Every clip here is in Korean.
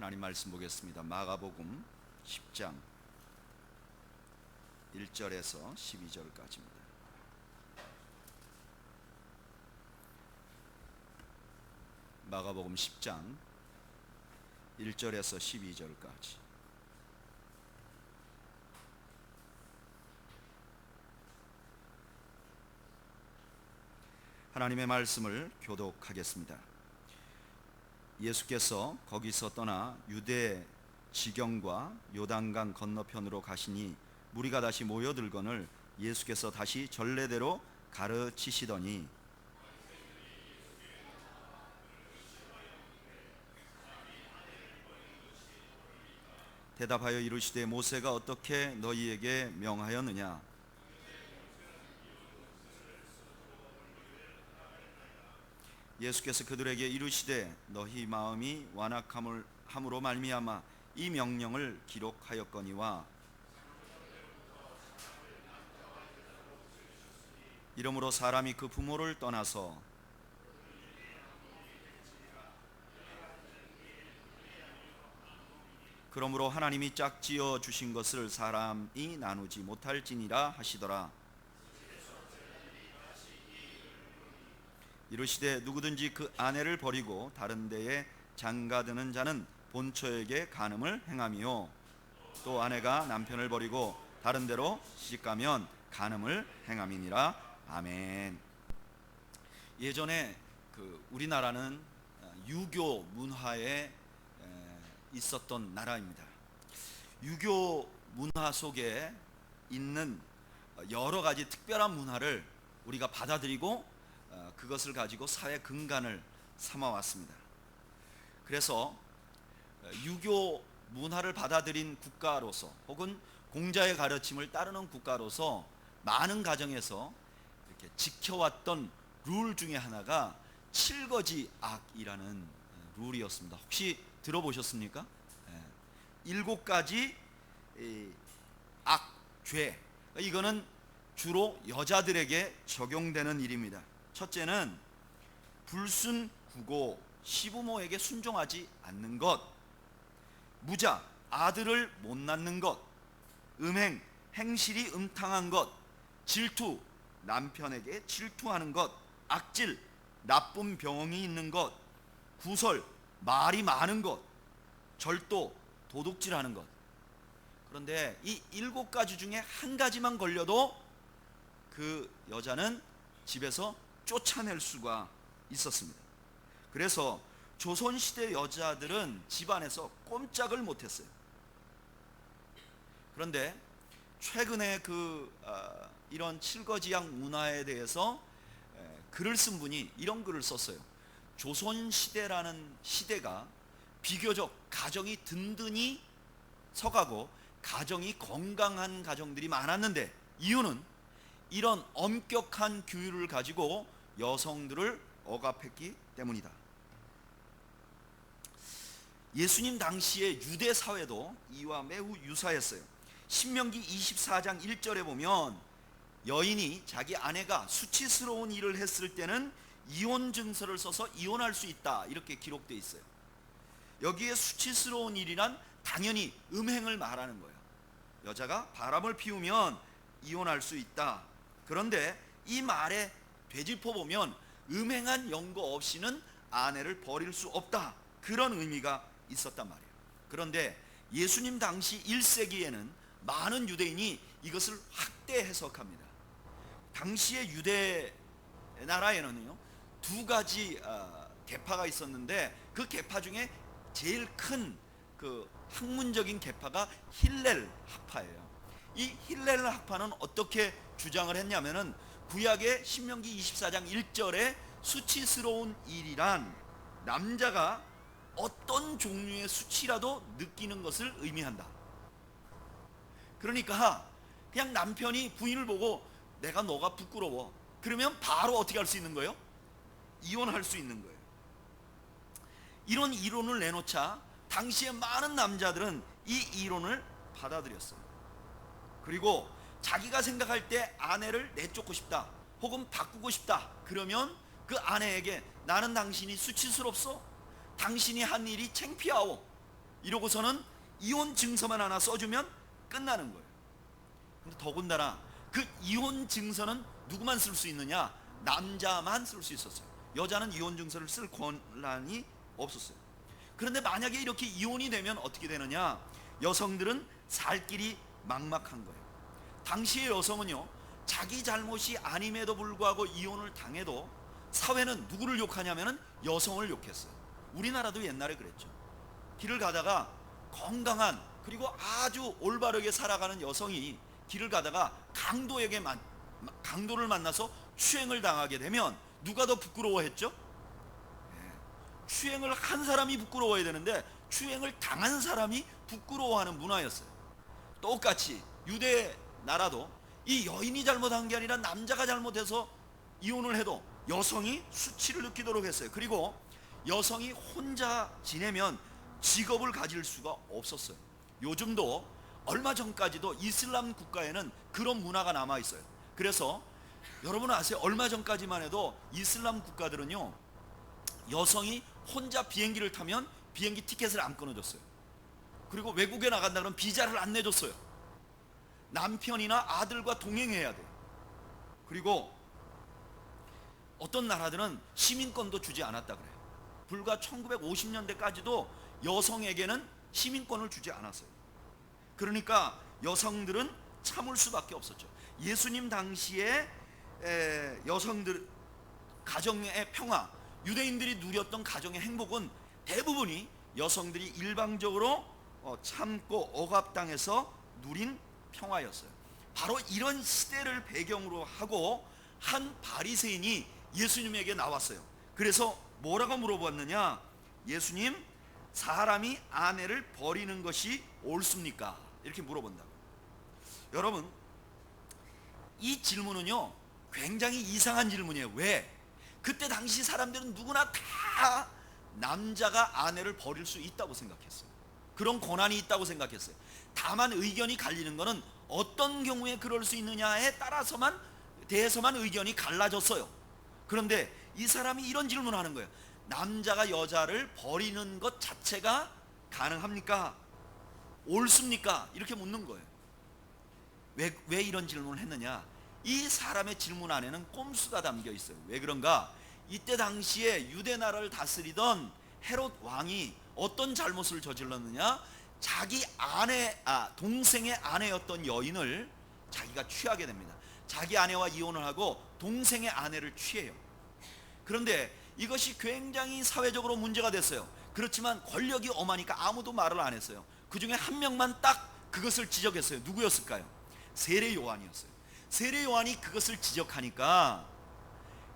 하나님 말씀 보겠습니다. 마가복음 10장 1절에서 12절까지입니다. 마가복음 10장 1절에서 12절까지. 하나님의 말씀을 교독하겠습니다. 예수께서 거기서 떠나 유대 지경과 요단강 건너편으로 가시니 무리가 다시 모여들거늘 예수께서 다시 전례대로 가르치시더니 대답하여 이르시되 모세가 어떻게 너희에게 명하였느냐? 예수께서 그들에게 이르시되 너희 마음이 완악함으로 말미암아 이 명령을 기록하였거니와 이러므로 사람이 그 부모를 떠나서 그러므로 하나님이 짝지어 주신 것을 사람이 나누지 못할지니라 하시더라. 이르시되 누구든지 그 아내를 버리고 다른 데에 장가드는 자는 본처에게 간음을 행하며 또 아내가 남편을 버리고 다른 데로 시집가면 간음을 행함이니라. 아멘. 예전에 우리나라는 유교 문화에 있었던 나라입니다. 유교 문화 속에 있는 여러 가지 특별한 문화를 우리가 받아들이고 그것을 가지고 사회 근간을 삼아왔습니다. 그래서 유교 문화를 받아들인 국가로서 혹은 공자의 가르침을 따르는 국가로서 많은 가정에서 이렇게 지켜왔던 룰 중에 하나가 7거지악이라는 룰이었습니다. 혹시 들어보셨습니까? 7가지 악죄, 이거는 주로 여자들에게 적용되는 일입니다. 첫째는 불순 구고 시부모에게 순종하지 않는 것, 무자 아들을 못 낳는 것, 음행 행실이 음탕한 것, 질투 남편에게 질투하는 것, 악질 나쁜 병이 있는 것, 구설 말이 많은 것, 절도 도둑질하는 것. 그런데 이 7가지 중에 한 가지만 걸려도 그 여자는 집에서 쫓아낼 수가 있었습니다. 그래서 조선시대 여자들은 집안에서 꼼짝을 못했어요. 그런데 최근에 이런 7거지악 문화에 대해서 글을 쓴 분이 이런 글을 썼어요. 조선시대라는 시대가 비교적 가정이 든든히 서가고 가정이 건강한 가정들이 많았는데 이유는 이런 엄격한 규율을 가지고 여성들을 억압했기 때문이다. 예수님 당시의 유대 사회도 이와 매우 유사했어요. 신명기 24장 1절에 보면 여인이 자기 아내가 수치스러운 일을 했을 때는 이혼 증서를 써서 이혼할 수 있다, 이렇게 기록되어 있어요. 여기에 수치스러운 일이란 당연히 음행을 말하는 거예요. 여자가 바람을 피우면 이혼할 수 있다. 그런데 이 말에 되짚어 보면 음행한 연고 없이는 아내를 버릴 수 없다, 그런 의미가 있었단 말이에요. 그런데 예수님 당시 1세기에는 많은 유대인이 이것을 확대 해석합니다. 당시의 유대 나라에는요 2가지 계파가 있었는데 그 계파 중에 제일 큰 학문적인 계파가 힐렐 학파예요. 이 힐렐 학파는 어떻게 주장을 했냐면은 구약의 신명기 24장 1절에 수치스러운 일이란 남자가 어떤 종류의 수치라도 느끼는 것을 의미한다. 그러니까 그냥 남편이 부인을 보고 내가 너가 부끄러워, 그러면 바로 어떻게 할 수 있는 거예요? 이혼할 수 있는 거예요. 이런 이론을 내놓자 당시에 많은 남자들은 이 이론을 받아들였어요. 그리고 자기가 생각할 때 아내를 내쫓고 싶다 혹은 바꾸고 싶다 그러면 그 아내에게 나는 당신이 수치스럽소, 당신이 한 일이 창피하오, 이러고서는 이혼 증서만 하나 써주면 끝나는 거예요. 근데 더군다나 그 이혼 증서는 누구만 쓸 수 있느냐? 남자만 쓸 수 있었어요. 여자는 이혼 증서를 쓸 권한이 없었어요. 그런데 만약에 이렇게 이혼이 되면 어떻게 되느냐? 여성들은 살 길이 막막한 거예요. 당시의 여성은요, 자기 잘못이 아님에도 불구하고 이혼을 당해도 사회는 누구를 욕하냐면은 여성을 욕했어요. 우리나라도 옛날에 그랬죠. 길을 가다가 건강한 그리고 아주 올바르게 살아가는 여성이 길을 가다가 강도를 만나서 추행을 당하게 되면 누가 더 부끄러워했죠? 추행을 한 사람이 부끄러워야 되는데 추행을 당한 사람이 부끄러워하는 문화였어요. 똑같이 유대 나라도 이 여인이 잘못한 게 아니라 남자가 잘못해서 이혼을 해도 여성이 수치를 느끼도록 했어요. 그리고 여성이 혼자 지내면 직업을 가질 수가 없었어요. 요즘도 얼마 전까지도 이슬람 국가에는 그런 문화가 남아 있어요. 그래서 여러분 아세요? 얼마 전까지만 해도 이슬람 국가들은요, 여성이 혼자 비행기를 타면 비행기 티켓을 안 끊어줬어요. 그리고 외국에 나간다 그러면 비자를 안 내줬어요. 남편이나 아들과 동행해야 돼요. 그리고 어떤 나라들은 시민권도 주지 않았다 그래요. 불과 1950년대까지도 여성에게는 시민권을 주지 않았어요. 그러니까 여성들은 참을 수밖에 없었죠. 예수님 당시에 여성들 가정의 평화, 유대인들이 누렸던 가정의 행복은 대부분이 여성들이 일방적으로 참고 억압당해서 누린 평화였어요. 바로 이런 시대를 배경으로 하고 한 바리새인이 예수님에게 나왔어요. 그래서 뭐라고 물어봤느냐? 예수님, 사람이 아내를 버리는 것이 옳습니까? 이렇게 물어본다고. 여러분, 이 질문은요 굉장히 이상한 질문이에요. 왜? 그때 당시 사람들은 누구나 다 남자가 아내를 버릴 수 있다고 생각했어요. 그런 권한이 있다고 생각했어요. 다만 의견이 갈리는 것은 어떤 경우에 그럴 수 있느냐에 대해서만 의견이 갈라졌어요. 그런데 이 사람이 이런 질문을 하는 거예요. 남자가 여자를 버리는 것 자체가 가능합니까? 옳습니까? 이렇게 묻는 거예요. 왜 이런 질문을 했느냐? 이 사람의 질문 안에는 꼼수가 담겨 있어요. 왜 그런가? 이때 당시에 유대 나라를 다스리던 헤롯 왕이 어떤 잘못을 저질렀느냐? 자기 동생의 아내였던 여인을 자기가 취하게 됩니다. 자기 아내와 이혼을 하고 동생의 아내를 취해요. 그런데 이것이 굉장히 사회적으로 문제가 됐어요. 그렇지만 권력이 엄하니까 아무도 말을 안 했어요. 그 중에 한 명만 딱 그것을 지적했어요. 누구였을까요? 세례 요한이었어요. 세례 요한이 그것을 지적하니까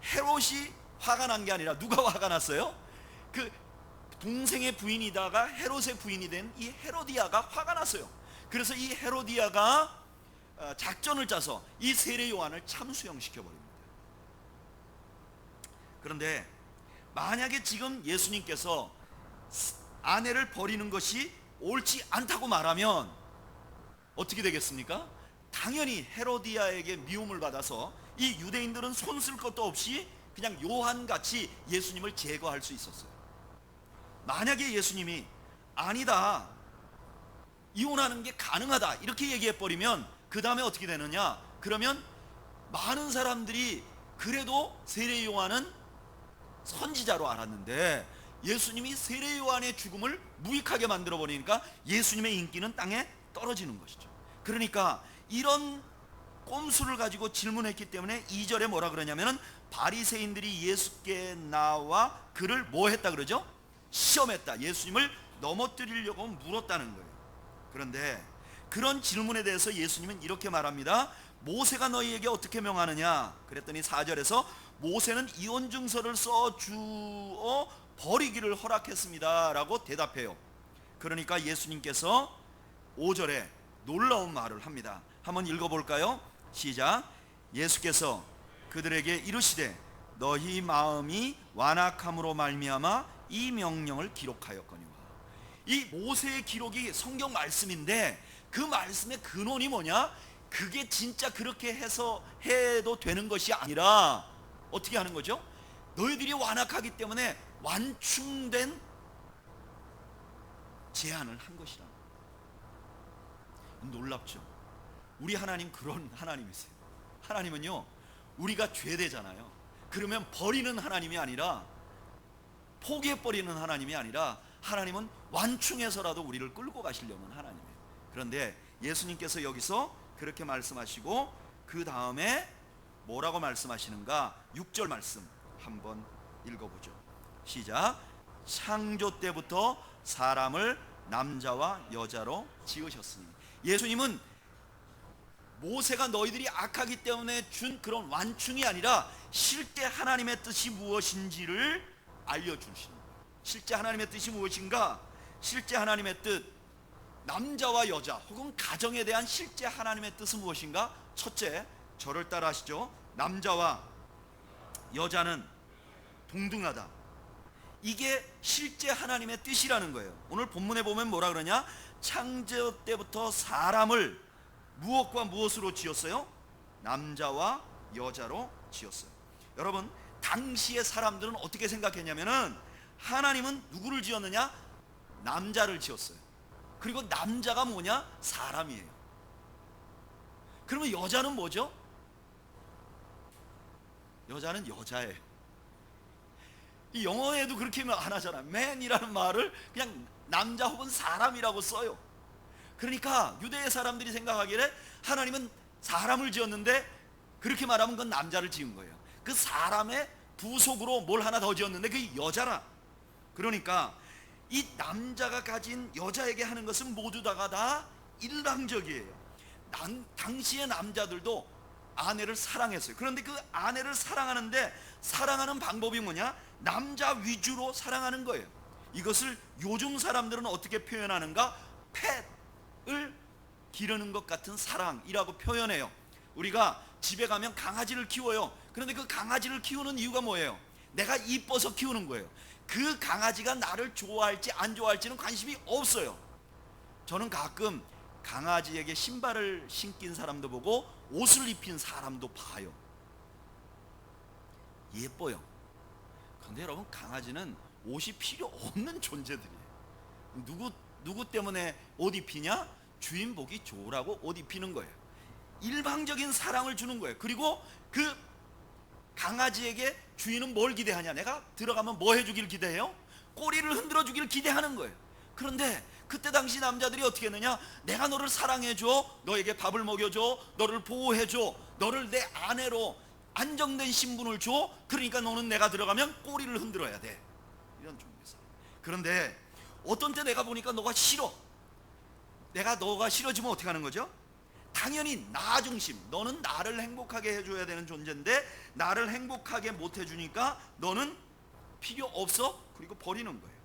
헤롯이 화가 난 게 아니라 누가 화가 났어요? 그 동생의 부인이다가 헤롯의 부인이 된 이 헤로디아가 화가 났어요. 그래서 이 헤로디아가 작전을 짜서 이 세례 요한을 참수형시켜 버립니다. 그런데 만약에 지금 예수님께서 아내를 버리는 것이 옳지 않다고 말하면 어떻게 되겠습니까? 당연히 헤로디아에게 미움을 받아서 이 유대인들은 손 쓸 것도 없이 그냥 요한같이 예수님을 제거할 수 있었어요. 만약에 예수님이 아니다, 이혼하는 게 가능하다 이렇게 얘기해버리면 그 다음에 어떻게 되느냐? 그러면 많은 사람들이 그래도 세례 요한은 선지자로 알았는데 예수님이 세례 요한의 죽음을 무익하게 만들어 버리니까 예수님의 인기는 땅에 떨어지는 것이죠. 그러니까 이런 꼼수를 가지고 질문했기 때문에 2절에 뭐라 그러냐면은 바리새인들이 예수께 나와 그를 뭐 했다 그러죠? 시험했다. 예수님을 넘어뜨리려고 물었다는 거예요. 그런데 그런 질문에 대해서 예수님은 이렇게 말합니다. 모세가 너희에게 어떻게 명하느냐? 그랬더니 4절에서 모세는 이혼 증서를 써주어 버리기를 허락했습니다 라고 대답해요. 그러니까 예수님께서 5절에 놀라운 말을 합니다. 한번 읽어볼까요? 시작. 예수께서 그들에게 이르시되 너희 마음이 완악함으로 말미암아 이 명령을 기록하였거니와. 이 모세의 기록이 성경 말씀인데 그 말씀의 근원이 뭐냐? 그게 진짜 그렇게 해서 해도 되는 것이 아니라 어떻게 하는 거죠? 너희들이 완악하기 때문에 완충된 제안을 한 것이라. 놀랍죠. 우리 하나님 그런 하나님이세요. 하나님은요, 우리가 죄되잖아요. 그러면 버리는 하나님이 아니라, 포기해버리는 하나님이 아니라, 하나님은 완충해서라도 우리를 끌고 가시려는 하나님이에요. 그런데 예수님께서 여기서 그렇게 말씀하시고 그 다음에 뭐라고 말씀하시는가? 6절 말씀 한번 읽어보죠. 시작. 창조 때부터 사람을 남자와 여자로 지으셨으니. 예수님은 모세가 너희들이 악하기 때문에 준 그런 완충이 아니라 실제 하나님의 뜻이 무엇인지를 알려주시는 거예요. 실제 하나님의 뜻이 무엇인가? 실제 하나님의 뜻, 남자와 여자 혹은 가정에 대한 실제 하나님의 뜻은 무엇인가? 첫째, 저를 따라 하시죠. 남자와 여자는 동등하다. 이게 실제 하나님의 뜻이라는 거예요. 오늘 본문에 보면 뭐라 그러냐? 창조 때부터 사람을 무엇과 무엇으로 지었어요? 남자와 여자로 지었어요. 여러분, 당시의 사람들은 어떻게 생각했냐면은 하나님은 누구를 지었느냐? 남자를 지었어요. 그리고 남자가 뭐냐? 사람이에요. 그러면 여자는 뭐죠? 여자는 여자예요. 이 영어에도 그렇게 안 하잖아. man이라는 말을 그냥 남자 혹은 사람이라고 써요. 그러니까 유대의 사람들이 생각하기에 하나님은 사람을 지었는데 그렇게 말하면 그건 남자를 지은 거예요. 그 사람의 부속으로 뭘 하나 더 지었는데 그게 여자라. 그러니까 이 남자가 가진 여자에게 하는 것은 모두 다가 다 일방적이에요. 당시의 남자들도 아내를 사랑했어요. 그런데 그 아내를 사랑하는데 사랑하는 방법이 뭐냐? 남자 위주로 사랑하는 거예요. 이것을 요즘 사람들은 어떻게 표현하는가? 펫을 기르는 것 같은 사랑이라고 표현해요. 우리가 집에 가면 강아지를 키워요. 그런데 그 강아지를 키우는 이유가 뭐예요? 내가 이뻐서 키우는 거예요. 그 강아지가 나를 좋아할지 안 좋아할지는 관심이 없어요. 저는 가끔 강아지에게 신발을 신긴 사람도 보고 옷을 입힌 사람도 봐요. 예뻐요. 그런데 여러분, 강아지는 옷이 필요 없는 존재들이에요. 누구 때문에 옷 입히냐? 주인 보기 좋으라고 옷 입히는 거예요. 일방적인 사랑을 주는 거예요. 그리고 그 강아지에게 주인은 뭘 기대하냐? 내가 들어가면 뭐 해주길 기대해요? 꼬리를 흔들어 주길 기대하는 거예요. 그런데 그때 당시 남자들이 어떻게 했느냐? 내가 너를 사랑해줘, 너에게 밥을 먹여줘, 너를 보호해줘, 너를 내 아내로 안정된 신분을 줘. 그러니까 너는 내가 들어가면 꼬리를 흔들어야 돼. 이런 종류에서. 그런데 어떤 때 내가 보니까 너가 싫어. 너가 싫어지면 어떻게 하는 거죠? 당연히 나 중심, 너는 나를 행복하게 해줘야 되는 존재인데 나를 행복하게 못 해주니까 너는 필요 없어. 그리고 버리는 거예요.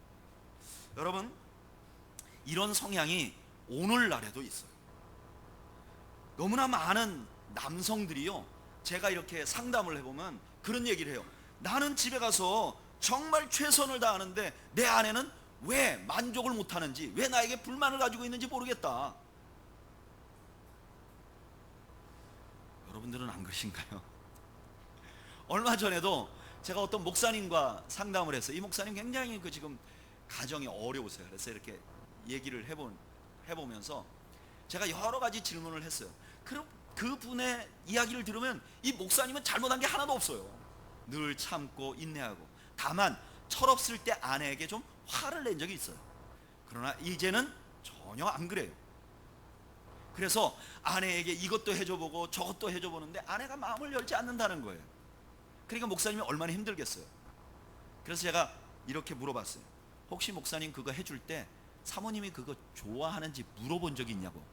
여러분, 이런 성향이 오늘날에도 있어요. 너무나 많은 남성들이요, 제가 이렇게 상담을 해보면 그런 얘기를 해요. 나는 집에 가서 정말 최선을 다하는데 내 아내는 왜 만족을 못하는지, 왜 나에게 불만을 가지고 있는지 모르겠다. 여러분들은 안 그러신가요? 얼마 전에도 제가 어떤 목사님과 상담을 했어요. 이 목사님 굉장히 지금 가정이 어려우세요. 그래서 이렇게 얘기를 해보면서 제가 여러 가지 질문을 했어요. 그럼 그분의 이야기를 들으면 이 목사님은 잘못한 게 하나도 없어요. 늘 참고 인내하고. 다만 철없을 때 아내에게 좀 화를 낸 적이 있어요. 그러나 이제는 전혀 안 그래요. 그래서 아내에게 이것도 해줘보고 저것도 해줘보는데 아내가 마음을 열지 않는다는 거예요. 그러니까 목사님이 얼마나 힘들겠어요. 그래서 제가 이렇게 물어봤어요. 혹시 목사님 그거 해줄 때 사모님이 그거 좋아하는지 물어본 적이 있냐고.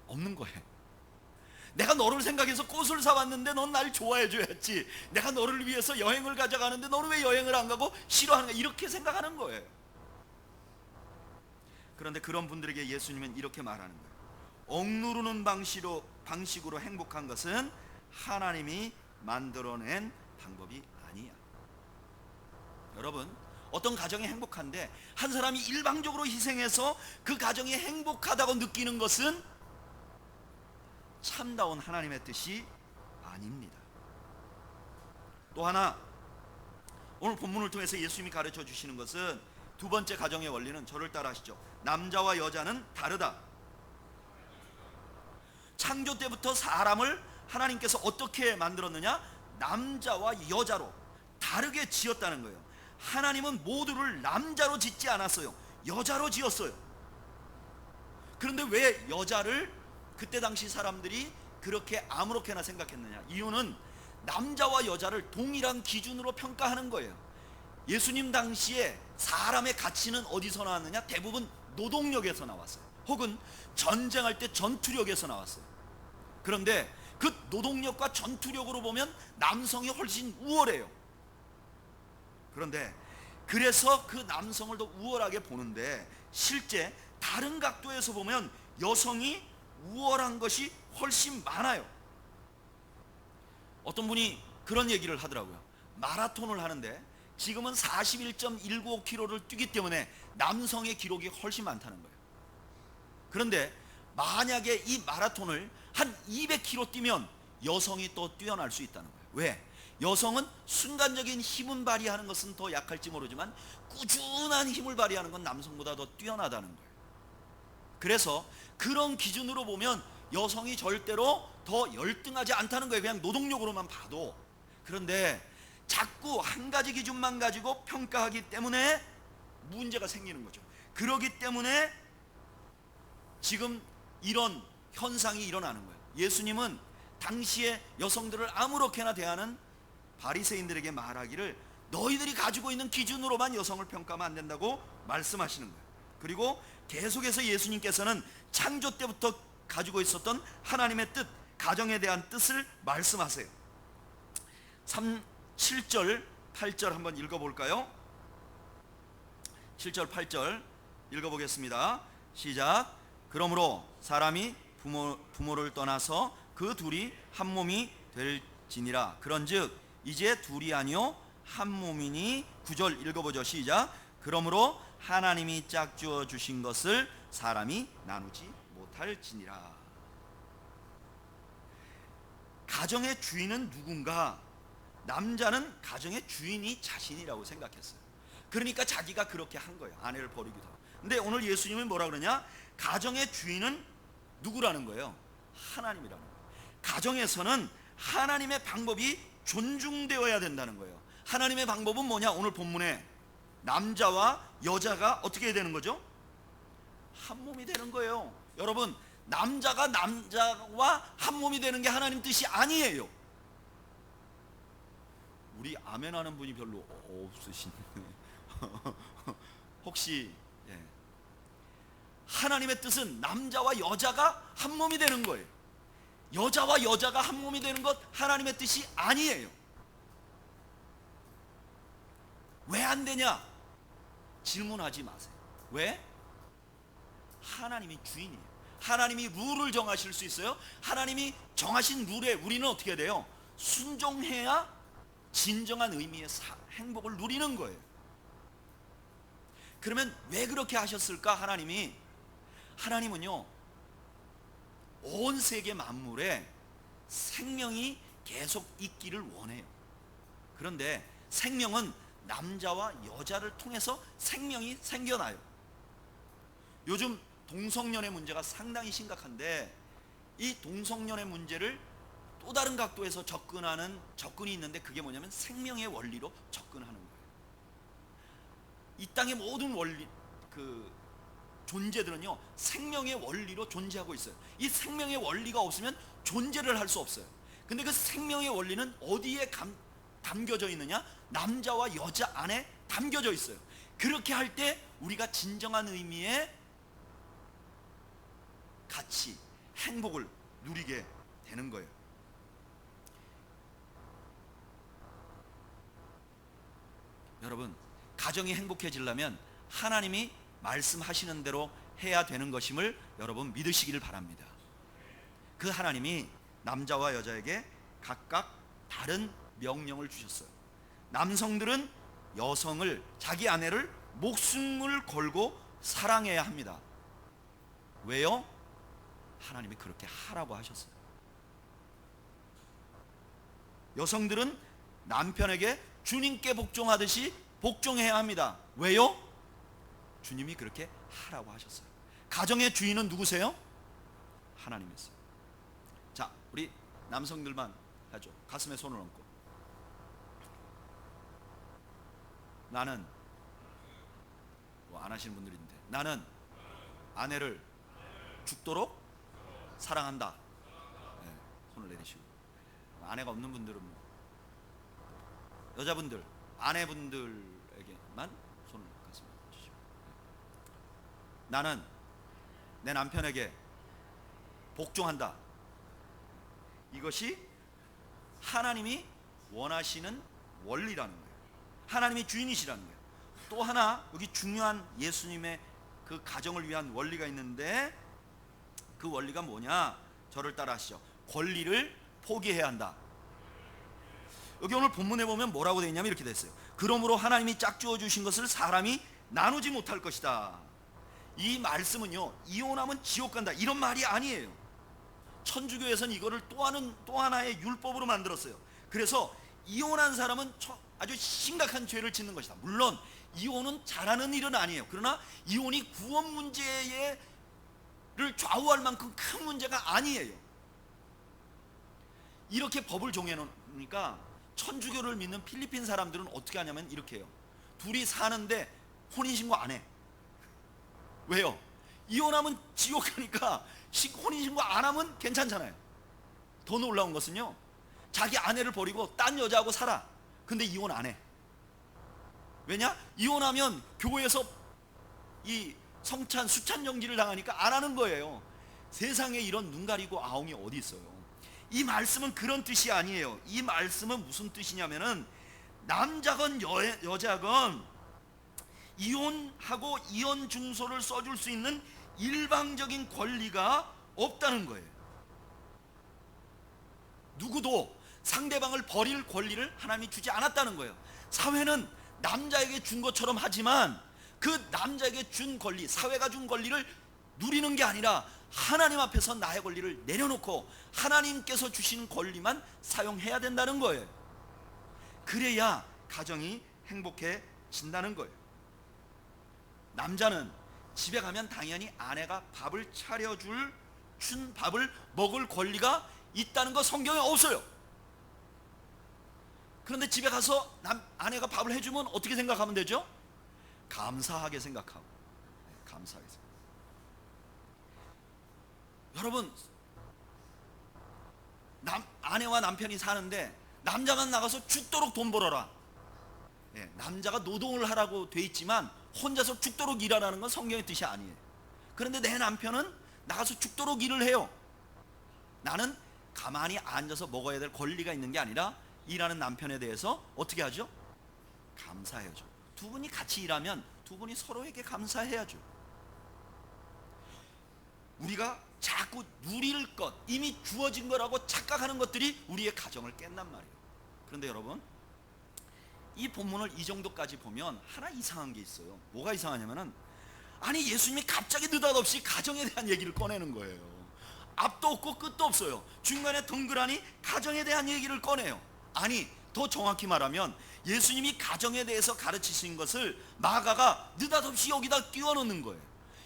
없는 거예요. 내가 너를 생각해서 꽃을 사왔는데 넌 날 좋아해줘야지. 내가 너를 위해서 여행을 가져가는데 너는 왜 여행을 안 가고 싫어하는 거야. 이렇게 생각하는 거예요. 그런데 그런 분들에게 예수님은 이렇게 말하는 거예요. 억누르는 방식으로 행복한 것은 하나님이 만들어낸 방법이 아니야. 여러분, 어떤 가정이 행복한데 한 사람이 일방적으로 희생해서 그 가정이 행복하다고 느끼는 것은 참다운 하나님의 뜻이 아닙니다. 또 하나, 오늘 본문을 통해서 예수님이 가르쳐 주시는 것은 두 번째 가정의 원리는 저를 따라 하시죠. 남자와 여자는 다르다. 창조 때부터 사람을 하나님께서 어떻게 만들었느냐? 남자와 여자로 다르게 지었다는 거예요. 하나님은 모두를 남자로 짓지 않았어요. 여자로 지었어요. 그런데 왜 여자를 그때 당시 사람들이 그렇게 아무렇게나 생각했느냐? 이유는 남자와 여자를 동일한 기준으로 평가하는 거예요. 예수님 당시에 사람의 가치는 어디서 나왔느냐? 대부분 노동력에서 나왔어요. 혹은 전쟁할 때 전투력에서 나왔어요. 그런데 그 노동력과 전투력으로 보면 남성이 훨씬 우월해요. 그런데 그래서 그 남성을 더 우월하게 보는데 실제 다른 각도에서 보면 여성이 우월한 것이 훨씬 많아요. 어떤 분이 그런 얘기를 하더라고요. 마라톤을 하는데 지금은 41.195km를 뛰기 때문에 남성의 기록이 훨씬 많다는 거예요. 그런데 만약에 이 마라톤을 한 200km 뛰면 여성이 또 뛰어날 수 있다는 거예요. 왜? 여성은 순간적인 힘을 발휘하는 것은 더 약할지 모르지만 꾸준한 힘을 발휘하는 건 남성보다 더 뛰어나다는 거예요. 그래서 그런 기준으로 보면 여성이 절대로 더 열등하지 않다는 거예요. 그냥 노동력으로만 봐도. 그런데 자꾸 한 가지 기준만 가지고 평가하기 때문에 문제가 생기는 거죠. 그렇기 때문에 지금 이런 현상이 일어나는 거예요. 예수님은 당시에 여성들을 아무렇게나 대하는 바리새인들에게 말하기를 너희들이 가지고 있는 기준으로만 여성을 평가하면 안 된다고 말씀하시는 거예요. 그리고 계속해서 예수님께서는 창조 때부터 가지고 있었던 하나님의 뜻, 가정에 대한 뜻을 말씀하세요. 7절 8절 한번 읽어볼까요? 7절 8절 읽어보겠습니다. 시작. 그러므로 사람이 부모를 떠나서 그 둘이 한 몸이 될지니라. 그런즉 이제 둘이 아니요 한 몸이니. 9절 읽어보죠. 시작. 그러므로 하나님이 짝지어 주신 것을 사람이 나누지 못할지니라. 가정의 주인은 누군가? 남자는 가정의 주인이 자신이라고 생각했어요. 그러니까 자기가 그렇게 한 거예요. 아내를 버리기도 하고. 근데 오늘 예수님은 뭐라 그러냐? 가정의 주인은 누구라는 거예요? 하나님이라는 거예요. 가정에서는 하나님의 방법이 존중되어야 된다는 거예요. 하나님의 방법은 뭐냐? 오늘 본문에 남자와 여자가 어떻게 해야 되는 거죠? 한 몸이 되는 거예요. 여러분, 남자가 남자와 한 몸이 되는 게 하나님 뜻이 아니에요. 우리 아멘 하는 분이 별로 없으신데 혹시 하나님의 뜻은 남자와 여자가 한 몸이 되는 거예요. 여자와 여자가 한 몸이 되는 것 하나님의 뜻이 아니에요. 왜 안 되냐? 질문하지 마세요. 왜? 하나님이 주인이에요. 하나님이 룰을 정하실 수 있어요. 하나님이 정하신 룰에 우리는 어떻게 돼요? 순종해야 진정한 의미의 행복을 누리는 거예요. 그러면 왜 그렇게 하셨을까? 하나님은요 온 세계 만물에 생명이 계속 있기를 원해요. 그런데 생명은 남자와 여자를 통해서 생명이 생겨나요. 요즘 동성연애 문제가 상당히 심각한데 이 동성연애 문제를 또 다른 각도에서 접근이 있는데 그게 뭐냐면 생명의 원리로 접근하는 거예요. 이 땅의 모든 존재들은요 생명의 원리로 존재하고 있어요. 이 생명의 원리가 없으면 존재를 할 수 없어요. 근데 그 생명의 원리는 어디에 담겨져 있느냐? 남자와 여자 안에 담겨져 있어요. 그렇게 할 때 우리가 진정한 의미의 가치, 행복을 누리게 되는 거예요. 여러분, 가정이 행복해지려면 하나님이 말씀하시는 대로 해야 되는 것임을 여러분 믿으시기를 바랍니다. 그 하나님이 남자와 여자에게 각각 다른 명령을 주셨어요. 남성들은 여성을, 자기 아내를 목숨을 걸고 사랑해야 합니다. 왜요? 하나님이 그렇게 하라고 하셨어요. 여성들은 남편에게 주님께 복종하듯이 복종해야 합니다. 왜요? 주님이 그렇게 하라고 하셨어요. 가정의 주인은 누구세요? 하나님이세요. 자, 우리 남성들만 하죠. 가슴에 손을 얹고, 나는, 뭐 안 하시는 분들인데, 나는 아내를 죽도록 사랑한다. 네, 손을 내리시고. 아내가 없는 분들은 뭐, 여자분들, 아내분들에게만 손을 가슴에 얹으시고, 나는 내 남편에게 복종한다. 이것이 하나님이 원하시는 원리라는 거예요. 하나님이 주인이시라는 거예요. 또 하나 여기 중요한 예수님의 그 가정을 위한 원리가 있는데, 그 원리가 뭐냐? 저를 따라 하시죠. 권리를 포기해야 한다. 여기 오늘 본문에 보면 뭐라고 되어 있냐면 이렇게 되어 있어요. 그러므로 하나님이 짝지어 주신 것을 사람이 나누지 못할 것이다. 이 말씀은요, 이혼하면 지옥 간다 이런 말이 아니에요. 천주교에서는 이거를 또 하나의 율법으로 만들었어요. 그래서 이혼한 사람은 아주 심각한 죄를 짓는 것이다. 물론 이혼은 잘하는 일은 아니에요. 그러나 이혼이 구원 문제를 좌우할 만큼 큰 문제가 아니에요. 이렇게 법을 정해놓으니까 천주교를 믿는 필리핀 사람들은 어떻게 하냐면 이렇게 해요. 둘이 사는데 혼인신고 안 해. 왜요? 이혼하면 지옥 가니까 혼인신고 안 하면 괜찮잖아요. 더 놀라운 것은요, 자기 아내를 버리고 딴 여자하고 살아. 근데 이혼 안 해. 왜냐? 이혼하면 교회에서 이 성찬 수찬 정지를 당하니까 안 하는 거예요. 세상에 이런 눈 가리고 아웅이 어디 있어요. 이 말씀은 그런 뜻이 아니에요. 이 말씀은 무슨 뜻이냐면은, 남자건 여자건 이혼하고 이혼 증서를 써줄 수 있는 일방적인 권리가 없다는 거예요. 누구도 상대방을 버릴 권리를 하나님이 주지 않았다는 거예요. 사회는 남자에게 준 것처럼 하지만 그 남자에게 준 권리, 사회가 준 권리를 누리는 게 아니라 하나님 앞에서 나의 권리를 내려놓고 하나님께서 주시는 권리만 사용해야 된다는 거예요. 그래야 가정이 행복해진다는 거예요. 남자는 집에 가면 당연히 아내가 밥을 차려준 밥을 먹을 권리가 있다는 거 성경에 없어요. 그런데 집에 가서 아내가 밥을 해주면 어떻게 생각하면 되죠? 감사하게 생각하고, 감사하게 생각하고. 여러분, 아내와 남편이 사는데 남자만 나가서 죽도록 돈 벌어라. 남자가 노동을 하라고 돼 있지만 혼자서 죽도록 일하라는 건 성경의 뜻이 아니에요. 그런데 내 남편은 나가서 죽도록 일을 해요. 나는 가만히 앉아서 먹어야 될 권리가 있는 게 아니라 일하는 남편에 대해서 어떻게 하죠? 감사해야죠. 두 분이 같이 일하면 두 분이 서로에게 감사해야죠. 우리가 자꾸 누릴 것, 이미 주어진 거라고 착각하는 것들이 우리의 가정을 깬단 말이에요. 그런데 여러분, 이 본문을 이 정도까지 보면 하나 이상한 게 있어요. 뭐가 이상하냐면은, 아니 예수님이 갑자기 느닷없이 가정에 대한 얘기를 꺼내는 거예요. 앞도 없고 끝도 없어요. 중간에 덩그라니 가정에 대한 얘기를 꺼내요. 아니, 더 정확히 말하면 예수님이 가정에 대해서 가르치신 것을 마가가 느닷없이 여기다 끼워 넣는 거예요.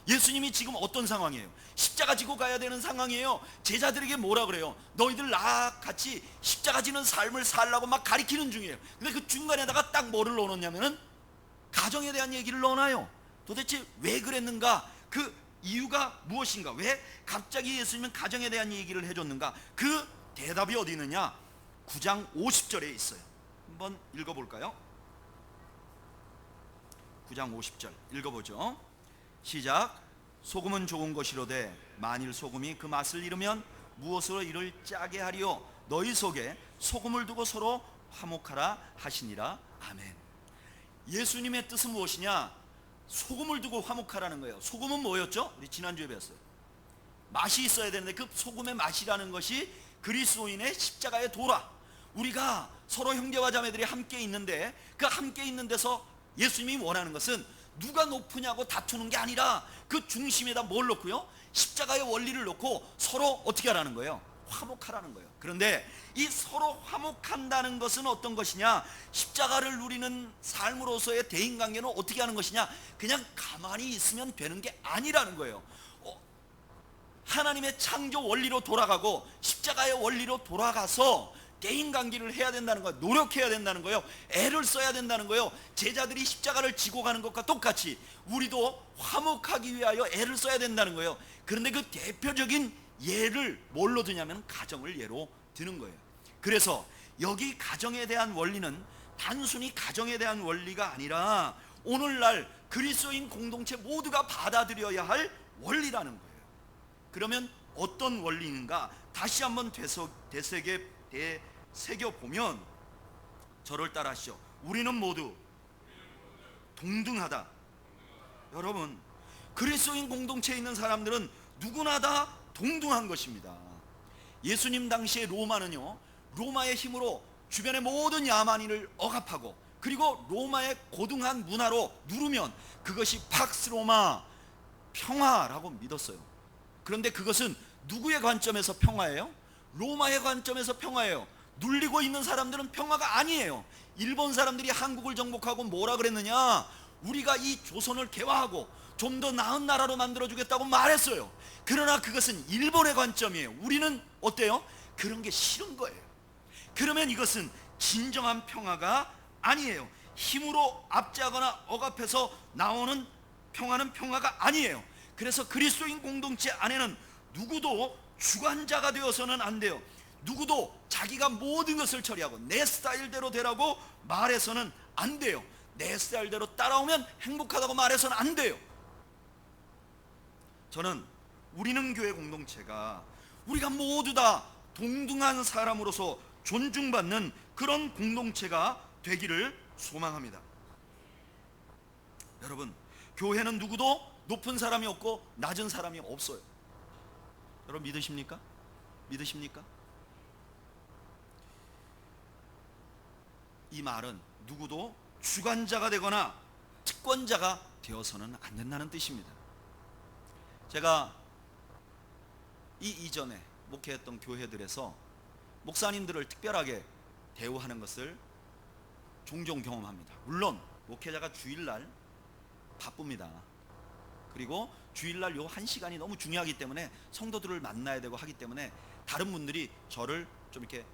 예수님이 지금 어떤 상황이에요? 십자가 지고 가야 되는 상황이에요. 제자들에게 뭐라 그래요? 너희들 나 같이 십자가 지는 삶을 살라고 막 가리키는 중이에요. 근데 그 중간에다가 딱 뭐를 넣어놓냐면은 가정에 대한 얘기를 넣어놔요. 도대체 왜 그랬는가? 그 이유가 무엇인가? 왜 갑자기 예수님은 가정에 대한 얘기를 해줬는가? 그 대답이 어디 있느냐? 9장 50절에 있어요. 한번 읽어볼까요? 9장 50절 읽어보죠. 시작. 소금은 좋은 것이로되 만일 소금이 그 맛을 잃으면 무엇으로 이를 짜게 하리요? 너희 속에 소금을 두고 서로 화목하라 하시니라. 아멘. 예수님의 뜻은 무엇이냐? 소금을 두고 화목하라는 거예요. 소금은 뭐였죠? 우리 지난주에 배웠어요. 맛이 있어야 되는데 그 소금의 맛이라는 것이 그리스도인의 십자가의 도라. 우리가 서로 형제와 자매들이 함께 있는데 그 함께 있는 데서 예수님이 원하는 것은 누가 높으냐고 다투는 게 아니라 그 중심에다 뭘 놓고요? 십자가의 원리를 놓고 서로 어떻게 하라는 거예요? 화목하라는 거예요. 그런데 이 서로 화목한다는 것은 어떤 것이냐? 십자가를 누리는 삶으로서의 대인관계는 어떻게 하는 것이냐? 그냥 가만히 있으면 되는 게 아니라는 거예요. 하나님의 창조 원리로 돌아가고 십자가의 원리로 돌아가서 대인관계를 해야 된다는 거예요. 노력해야 된다는 거예요. 애를 써야 된다는 거예요. 제자들이 십자가를 지고 가는 것과 똑같이 우리도 화목하기 위하여 애를 써야 된다는 거예요. 그런데 그 대표적인 예를 뭘로 드냐면 가정을 예로 드는 거예요. 그래서 여기 가정에 대한 원리는 단순히 가정에 대한 원리가 아니라 오늘날 그리스도인 공동체 모두가 받아들여야 할 원리라는 거예요. 그러면 어떤 원리인가? 다시 한번 되새겨보면 저를 따라하시죠. 우리는 모두 동등하다. 여러분, 그리스도인 공동체에 있는 사람들은 누구나 다 동등한 것입니다. 예수님 당시의 로마는요, 로마의 힘으로 주변의 모든 야만인을 억압하고, 그리고 로마의 고등한 문화로 누르면 그것이 팍스 로마 평화라고 믿었어요. 그런데 그것은 누구의 관점에서 평화예요? 로마의 관점에서 평화예요. 눌리고 있는 사람들은 평화가 아니에요. 일본 사람들이 한국을 정복하고 뭐라 그랬느냐? 우리가 이 조선을 개화하고 좀 더 나은 나라로 만들어주겠다고 말했어요. 그러나 그것은 일본의 관점이에요. 우리는 어때요? 그런 게 싫은 거예요. 그러면 이것은 진정한 평화가 아니에요. 힘으로 압제하거나 억압해서 나오는 평화는 평화가 아니에요. 그래서 그리스도인 공동체 안에는 누구도 주관자가 되어서는 안 돼요. 누구도 자기가 모든 것을 처리하고 내 스타일대로 되라고 말해서는 안 돼요. 내 스타일대로 따라오면 행복하다고 말해서는 안 돼요. 저는 우리는 교회 공동체가 우리가 모두 다 동등한 사람으로서 존중받는 그런 공동체가 되기를 소망합니다. 여러분, 교회는 누구도 높은 사람이 없고 낮은 사람이 없어요. 여러분 믿으십니까? 믿으십니까? 이 말은 누구도 주관자가 되거나 특권자가 되어서는 안 된다는 뜻입니다. 제가 이 이전에 목회했던 교회들에서 목사님들을 특별하게 대우하는 것을 종종 경험합니다. 물론 목회자가 주일날 바쁩니다. 그리고 주일날 요 1시간이 너무 중요하기 때문에 성도들을 만나야 되고 하기 때문에 다른 분들이 저를 좀 이렇게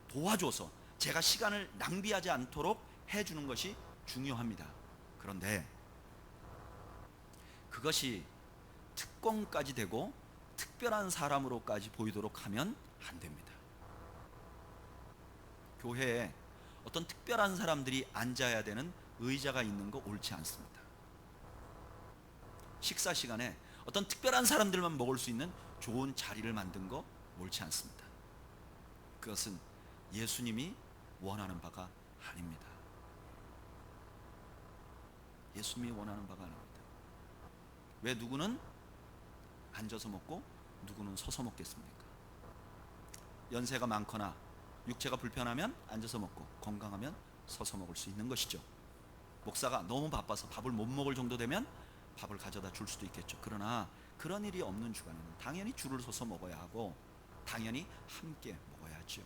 도와줘서 제가 시간을 낭비하지 않도록 해주는 것이 중요합니다. 그런데 그것이 특권까지 되고 특별한 사람으로까지 보이도록 하면 안 됩니다. 교회에 어떤 특별한 사람들이 앉아야 되는 의자가 있는 거 옳지 않습니다. 식사 시간에 어떤 특별한 사람들만 먹을 수 있는 좋은 자리를 만든 거 옳지 않습니다. 그것은 예수님이 원하는 바가 아닙니다. 예수님이 원하는 바가 아닙니다. 왜 누구는 앉아서 먹고 누구는 서서 먹겠습니까? 연세가 많거나 육체가 불편하면 앉아서 먹고 건강하면 서서 먹을 수 있는 것이죠. 목사가 너무 바빠서 밥을 못 먹을 정도 되면 밥을 가져다 줄 수도 있겠죠. 그러나 그런 일이 없는 주간에는 당연히 줄을 서서 먹어야 하고 당연히 함께 먹어야죠.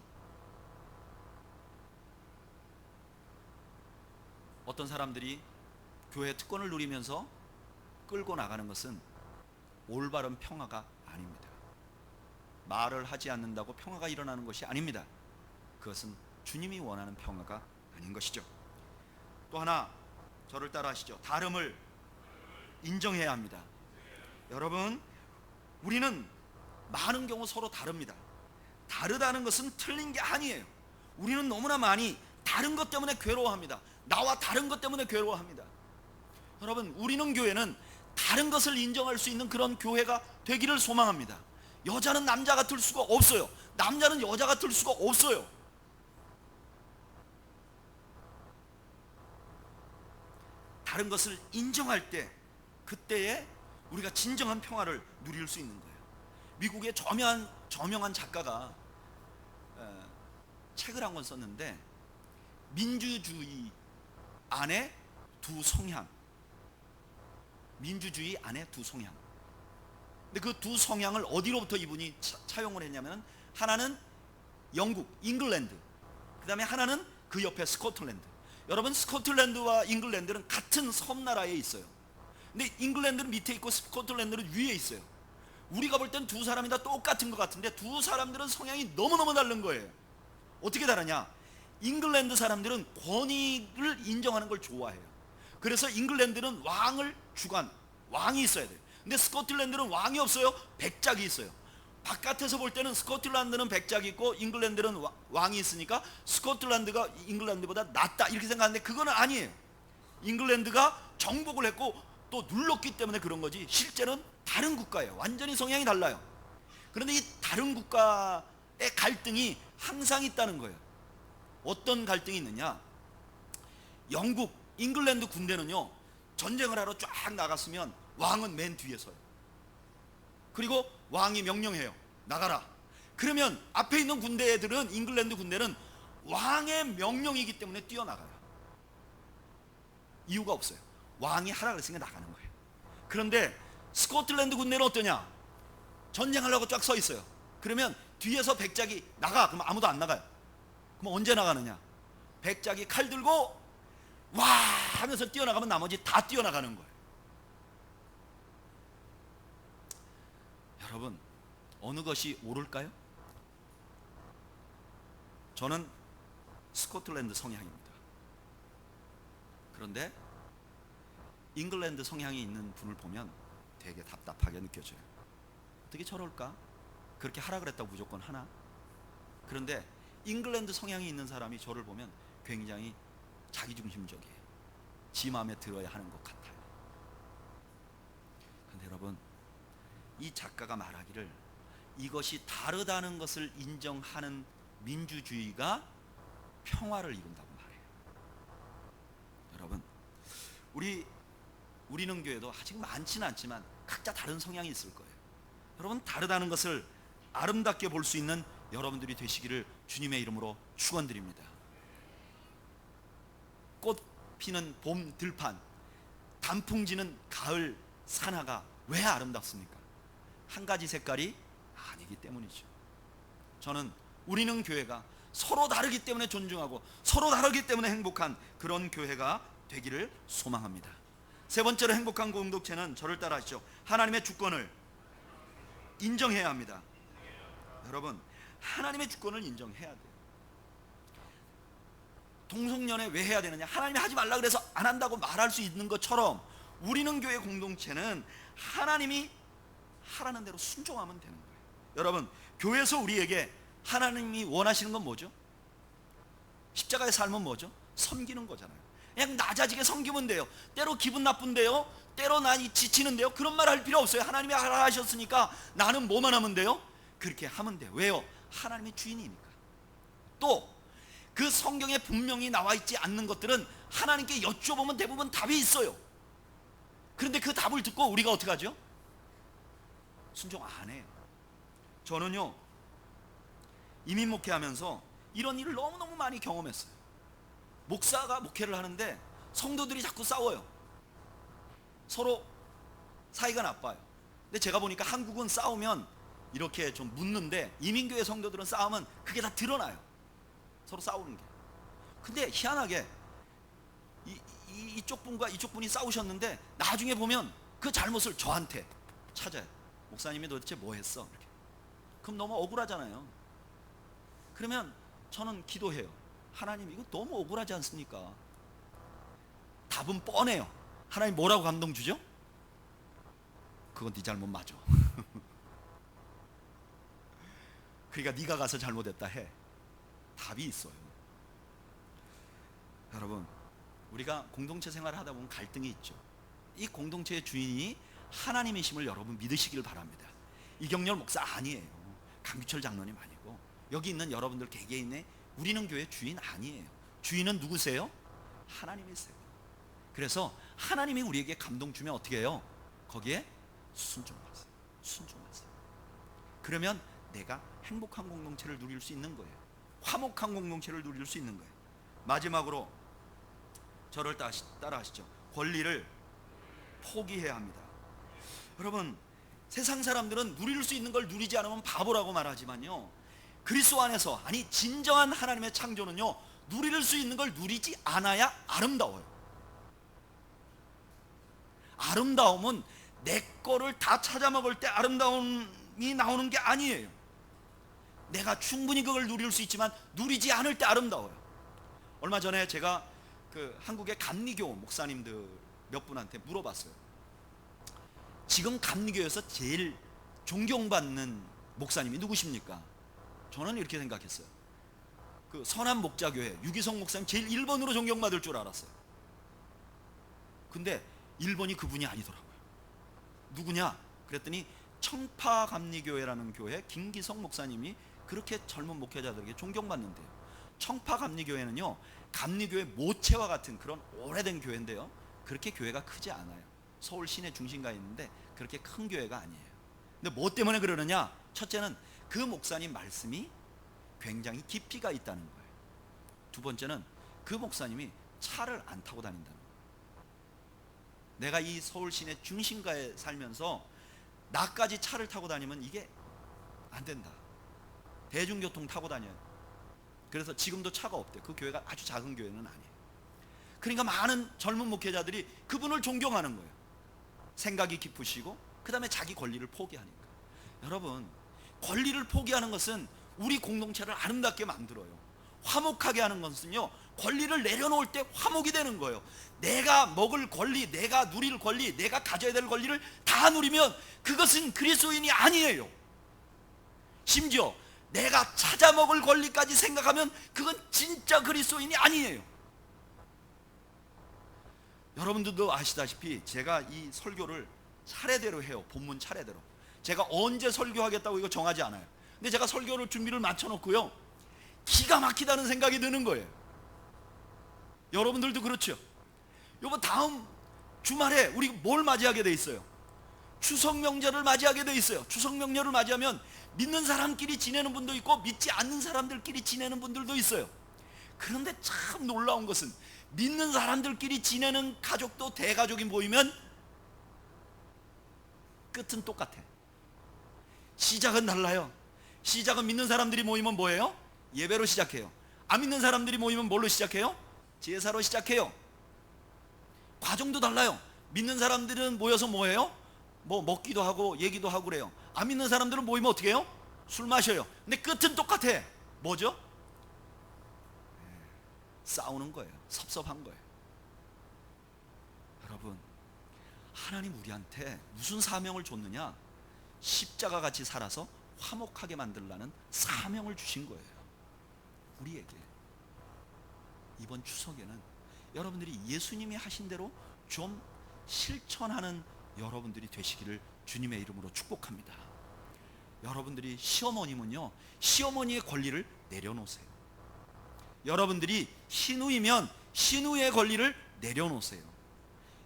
어떤 사람들이 교회 특권을 누리면서 끌고 나가는 것은 올바른 평화가 아닙니다. 말을 하지 않는다고 평화가 일어나는 것이 아닙니다. 그것은 주님이 원하는 평화가 아닌 것이죠. 또 하나, 저를 따라 하시죠. 다름을 인정해야 합니다. 여러분, 우리는 많은 경우 서로 다릅니다. 다르다는 것은 틀린 게 아니에요. 우리는 너무나 많이 다른 것 때문에 괴로워합니다. 나와 다른 것 때문에 괴로워합니다. 여러분, 우리는 교회는 다른 것을 인정할 수 있는 그런 교회가 되기를 소망합니다. 여자는 남자 같을 수가 없어요. 남자는 여자 같을 수가 없어요. 다른 것을 인정할 때, 그때에 우리가 진정한 평화를 누릴 수 있는 거예요. 미국의 저명한 작가가 책을 한 권 썼는데, 민주주의 안에 두 성향. 민주주의 안에 두 성향. 근데 그 두 성향을 어디로부터 이분이 차용을 했냐면 하나는 영국, 잉글랜드, 그 다음에 하나는 그 옆에 스코틀랜드. 여러분, 스코틀랜드와 잉글랜드는 같은 섬나라에 있어요. 근데 잉글랜드는 밑에 있고 스코틀랜드는 위에 있어요. 우리가 볼 땐 두 사람이 다 똑같은 것 같은데 두 사람들은 성향이 너무너무 다른 거예요. 어떻게 다르냐? 잉글랜드 사람들은 권위를 인정하는 걸 좋아해요. 그래서 잉글랜드는 왕이 있어야 돼요. 근데 스코틀랜드는 왕이 없어요. 백작이 있어요. 바깥에서 볼 때는 스코틀랜드는 백작이 있고 잉글랜드는 왕이 있으니까 스코틀랜드가 잉글랜드보다 낫다 이렇게 생각하는데 그거는 아니에요. 잉글랜드가 정복을 했고 또 눌렀기 때문에 그런 거지, 실제는 다른 국가예요. 완전히 성향이 달라요. 그런데 이 다른 국가의 갈등이 항상 있다는 거예요. 어떤 갈등이 있느냐? 영국, 잉글랜드 군대는요, 전쟁을 하러 쫙 나갔으면 왕은 맨 뒤에 서요. 그리고 왕이 명령해요. 나가라. 그러면 앞에 있는 군대들은, 잉글랜드 군대는 왕의 명령이기 때문에 뛰어나가요. 이유가 없어요. 왕이 하라 그랬으니까 나가는 거예요. 그런데 스코틀랜드 군대는 어떠냐? 전쟁하려고 쫙 서 있어요. 그러면 뒤에서 백작이 나가. 그럼 아무도 안 나가요. 그럼 언제 나가느냐? 백작이 칼 들고 와 하면서 뛰어나가면 나머지 다 뛰어나가는 거예요. 여러분, 어느 것이 옳을까요? 저는 스코틀랜드 성향입니다. 그런데 잉글랜드 성향이 있는 분을 보면 되게 답답하게 느껴져요. 어떻게 저럴까? 그렇게 하라 그랬다고 무조건 하나? 그런데 잉글랜드 성향이 있는 사람이 저를 보면 굉장히 자기중심적이에요. 지 마음에 들어야 하는 것 같아요. 그런데 여러분, 이 작가가 말하기를 이것이 다르다는 것을 인정하는 민주주의가 평화를 이룬다고 말해요. 여러분, 우리는 교회도 아직 많지는 않지만 각자 다른 성향이 있을 거예요. 여러분, 다르다는 것을 아름답게 볼 수 있는 여러분들이 되시기를 주님의 이름으로 축원드립니다. 꽃 피는 봄 들판, 단풍 지는 가을 산하가 왜 아름답습니까? 한 가지 색깔이 아니기 때문이죠. 저는 우리는 교회가 서로 다르기 때문에 존중하고 서로 다르기 때문에 행복한 그런 교회가 되기를 소망합니다. 세 번째로 행복한 공동체는 저를 따라 하시죠. 하나님의 주권을 인정해야 합니다. 여러분, 하나님의 주권을 인정해야 돼요. 동성연애 왜 해야 되느냐? 하나님이 하지 말라 그래서 안 한다고 말할 수 있는 것처럼 우리는 교회 공동체는 하나님이 하라는 대로 순종하면 되는 거예요. 여러분, 교회에서 우리에게 하나님이 원하시는 건 뭐죠? 십자가의 삶은 뭐죠? 섬기는 거잖아요. 그냥 낮아지게 섬기면 돼요. 때로 기분 나쁜데요, 때로 나 지치는데요, 그런 말 할 필요 없어요. 하나님이 하라 하셨으니까 나는 뭐만 하면 돼요? 그렇게 하면 돼요. 왜요? 하나님이 주인이니까. 또 그 성경에 분명히 나와 있지 않는 것들은 하나님께 여쭤보면 대부분 답이 있어요. 그런데 그 답을 듣고 우리가 어떻게 하죠? 순종 안 해요. 저는요, 이민 목회하면서 이런 일을 너무너무 많이 경험했어요. 목사가 목회를 하는데 성도들이 자꾸 싸워요. 서로 사이가 나빠요. 근데 제가 보니까 한국은 싸우면 이렇게 좀 묻는데 이민교회 성도들은 싸우면 그게 다 드러나요. 서로 싸우는 게. 근데 희한하게 이쪽 분과 이쪽 분이 싸우셨는데 나중에 보면 그 잘못을 저한테 찾아요. 목사님이 도대체 뭐 했어? 이렇게. 그럼 너무 억울하잖아요. 그러면 저는 기도해요. 하나님, 이거 너무 억울하지 않습니까? 답은 뻔해요. 하나님 뭐라고 감동 주죠? 그건 네 잘못 맞아. 그러니까 네가 가서 잘못했다 해. 답이 있어요. 여러분, 우리가 공동체 생활을 하다 보면 갈등이 있죠. 이 공동체의 주인이 하나님이심을 여러분 믿으시길 바랍니다. 이경렬 목사 아니에요. 강규철 장로님 아니고 여기 있는 여러분들 개개인의 우리는 교회 주인 아니에요. 주인은 누구세요? 하나님이세요. 그래서 하나님이 우리에게 감동 주면 어떻게 해요? 거기에 순종하세요. 순종하세요. 그러면 내가 행복한 공동체를 누릴 수 있는 거예요. 화목한 공동체를 누릴 수 있는 거예요. 마지막으로 저를 따라 하시죠. 권리를 포기해야 합니다. 여러분, 세상 사람들은 누릴 수 있는 걸 누리지 않으면 바보라고 말하지만요, 그리스도 안에서, 아니 진정한 하나님의 창조는요, 누릴 수 있는 걸 누리지 않아야 아름다워요. 아름다움은 내 거를 다 찾아먹을 때 아름다움이 나오는 게 아니에요. 내가 충분히 그걸 누릴 수 있지만 누리지 않을 때 아름다워요. 얼마 전에 제가 한국의 감리교 목사님들 몇 분한테 물어봤어요. 지금 감리교에서 제일 존경받는 목사님이 누구십니까? 저는 이렇게 생각했어요. 선한 목자교회 유기성 목사님 제일 1번으로 존경받을 줄 알았어요. 근데 1번이 그분이 아니더라고요. 누구냐? 그랬더니 청파감리교회라는 교회 김기성 목사님이 그렇게 젊은 목회자들에게 존경받는데요. 청파감리교회는요, 감리교회 모체와 같은 그런 오래된 교회인데요, 그렇게 교회가 크지 않아요. 서울 시내 중심가에 있는데 그렇게 큰 교회가 아니에요. 근데 뭐 때문에 그러느냐? 첫째는 그 목사님 말씀이 굉장히 깊이가 있다는 거예요. 두 번째는 그 목사님이 차를 안 타고 다닌다는 거예요. 내가 이 서울 시내 중심가에 살면서 나까지 차를 타고 다니면 이게 안 된다. 대중교통 타고 다녀요. 그래서 지금도 차가 없대. 그 교회가 아주 작은 교회는 아니에요. 그러니까 많은 젊은 목회자들이 그분을 존경하는 거예요. 생각이 깊으시고 그 다음에 자기 권리를 포기하니까. 여러분, 권리를 포기하는 것은 우리 공동체를 아름답게 만들어요. 화목하게 하는 것은요, 권리를 내려놓을 때 화목이 되는 거예요. 내가 먹을 권리, 내가 누릴 권리, 내가 가져야 될 권리를 다 누리면 그것은 그리스도인이 아니에요. 심지어 내가 찾아 먹을 권리까지 생각하면 그건 진짜 그리스도인이 아니에요. 여러분들도 아시다시피 제가 이 설교를 차례대로 해요. 본문 차례대로. 제가 언제 설교하겠다고 이거 정하지 않아요. 근데 제가 설교를 준비를 맞춰놓고요, 기가 막히다는 생각이 드는 거예요. 여러분들도 그렇죠? 이번 다음 주말에 우리 뭘 맞이하게 돼 있어요? 추석 명절을 맞이하게 돼 있어요. 추석 명절을 맞이하면 믿는 사람끼리 지내는 분도 있고 믿지 않는 사람들끼리 지내는 분들도 있어요. 그런데 참 놀라운 것은 믿는 사람들끼리 지내는 가족도 대가족이 모이면 끝은 똑같아. 시작은 달라요. 시작은 믿는 사람들이 모이면 뭐예요? 예배로 시작해요. 안 믿는 사람들이 모이면 뭘로 시작해요? 제사로 시작해요. 과정도 달라요. 믿는 사람들은 모여서 뭐해요? 뭐 먹기도 하고 얘기도 하고 그래요. 안 믿는 사람들은 모이면 어떻게 해요? 술 마셔요. 근데 끝은 똑같아. 뭐죠? 싸우는 거예요. 섭섭한 거예요. 여러분, 하나님 우리한테 무슨 사명을 줬느냐? 십자가 같이 살아서 화목하게 만들라는 사명을 주신 거예요. 우리에게. 이번 추석에는 여러분들이 예수님이 하신 대로 좀 실천하는 여러분들이 되시기를 주님의 이름으로 축복합니다. 여러분들이 시어머니면요, 시어머니의 권리를 내려놓으세요. 여러분들이 신우이면 신우의 권리를 내려놓으세요.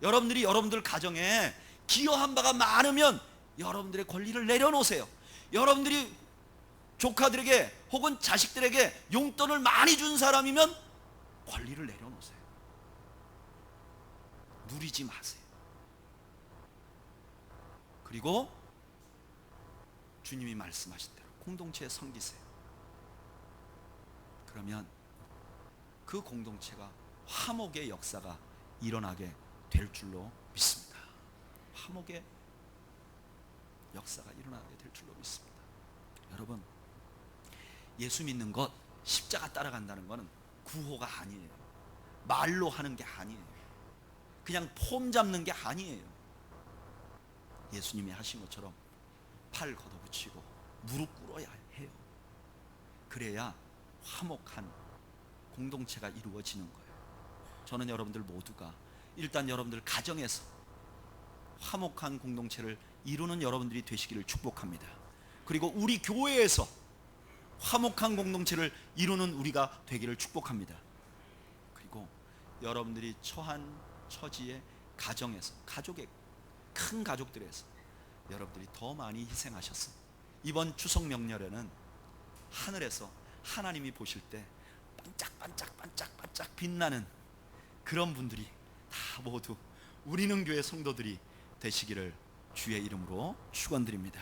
여러분들이 여러분들 가정에 기여한 바가 많으면 여러분들의 권리를 내려놓으세요. 여러분들이 조카들에게 혹은 자식들에게 용돈을 많이 준 사람이면 권리를 내려놓으세요. 누리지 마세요. 그리고 주님이 말씀하신 대로 공동체에 섬기세요. 그러면 그 공동체가 화목의 역사가 일어나게 될 줄로 믿습니다. 화목의 역사가 일어나게 될 줄로 믿습니다. 여러분, 예수 믿는 것, 십자가 따라간다는 것은 구호가 아니에요. 말로 하는 게 아니에요. 그냥 폼 잡는 게 아니에요. 예수님이 하신 것처럼 팔 걷어붙이고 무릎 꿇어야 해요. 그래야 화목한 공동체가 이루어지는 거예요. 저는 여러분들 모두가 일단 여러분들 가정에서 화목한 공동체를 이루는 여러분들이 되시기를 축복합니다. 그리고 우리 교회에서 화목한 공동체를 이루는 우리가 되기를 축복합니다. 그리고 여러분들이 처한 처지의 가정에서, 가족의 큰 가족들에서 여러분들이 더 많이 희생하셔서 이번 추석 명절에는 하늘에서 하나님이 보실 때 반짝반짝 빛나는 그런 분들이 다 모두 우리는 교회 성도들이 되시기를 주의 이름으로 축원드립니다.